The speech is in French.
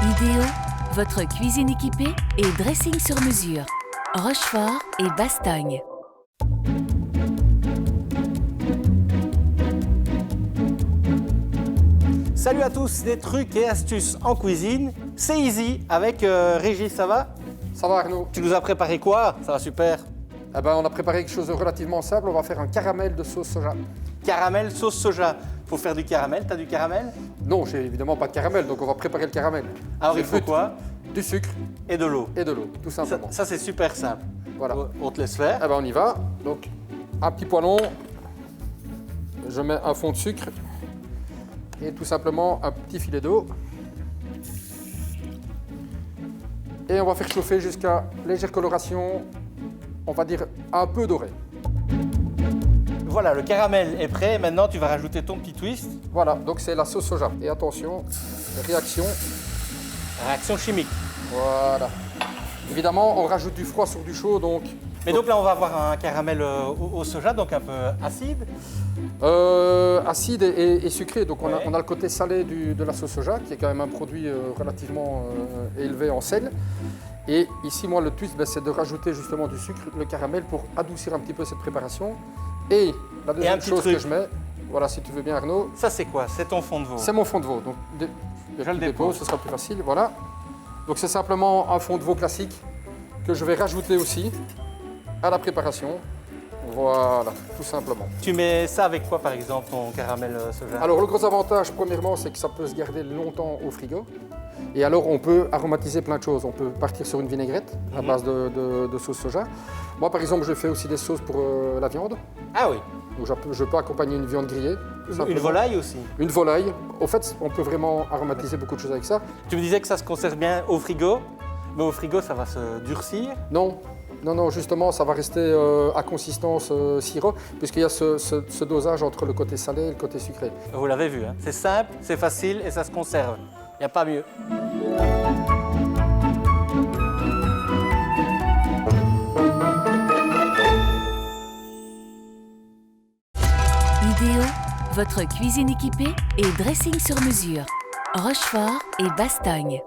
Idéo, votre cuisine équipée et dressing sur mesure. Rochefort et Bastogne. Salut à tous, des trucs et astuces en cuisine. C'est Easy avec Régis, ça va? Ça va Arnaud? Tu nous as préparé quoi? Ça va super. Eh ben, on a préparé quelque chose de relativement simple, on va faire un caramel de sauce soja. Caramel, sauce soja. Faut faire du caramel, t'as du caramel? Non, j'ai évidemment pas de caramel, donc on va préparer le caramel. Alors il Le faut but, quoi? Du sucre Et de l'eau. et de l'eau, tout Ça, simplement. ça, c'est super simple. Voilà. On te laisse faire. Eh ben, on y va. Donc, un petit poêlon, je mets un fond de sucre et tout simplement un petit filet d'eau. Et on va faire chauffer jusqu'à légère coloration, on va dire un peu doré. Voilà, le caramel est prêt. Maintenant, tu vas rajouter ton petit twist. Voilà, donc c'est la sauce soja. Et attention, réaction. Réaction chimique. Voilà. Évidemment, on rajoute du froid sur du chaud, donc... Mais donc là, on va avoir un caramel au soja, donc un peu acide. Acide et sucré, donc Ouais. on a le côté salé de la sauce soja, qui est quand même un produit relativement élevé en sel. Et ici, moi, le twist, c'est de rajouter justement du sucre, le caramel, pour adoucir un petit peu cette préparation. Et la un deuxième petit chose truc. que je mets, voilà, si tu veux bien Arnaud, Ça, c'est quoi? C'est ton fond de veau. c'est mon fond de veau. Donc, Je le dépose. ce sera plus facile, voilà. Donc c'est simplement un fond de veau classique que je vais rajouter aussi à la préparation. Voilà, tout simplement. Tu mets ça avec quoi, par exemple, ton caramel soja? Alors le gros avantage, premièrement, c'est que ça peut se garder longtemps au frigo. Et alors on peut aromatiser plein de choses. On peut partir sur une vinaigrette à base de sauce soja. Moi par exemple, je fais aussi des sauces pour la viande. Ah oui, Donc je peux accompagner une viande grillée. tout une simplement. volaille aussi. Une volaille. Au fait, on peut vraiment aromatiser beaucoup de choses avec ça. Tu me disais que ça se conserve bien au frigo, mais au frigo, ça va se durcir. Non, non, justement, ça va rester à consistance sirop, puisqu'il y a ce dosage entre le côté salé et le côté sucré. Vous l'avez vu, hein? C'est simple, c'est facile et ça se conserve. Il n'y a pas mieux. Idéo, votre cuisine équipée et dressing sur mesure. Rochefort et Bastogne.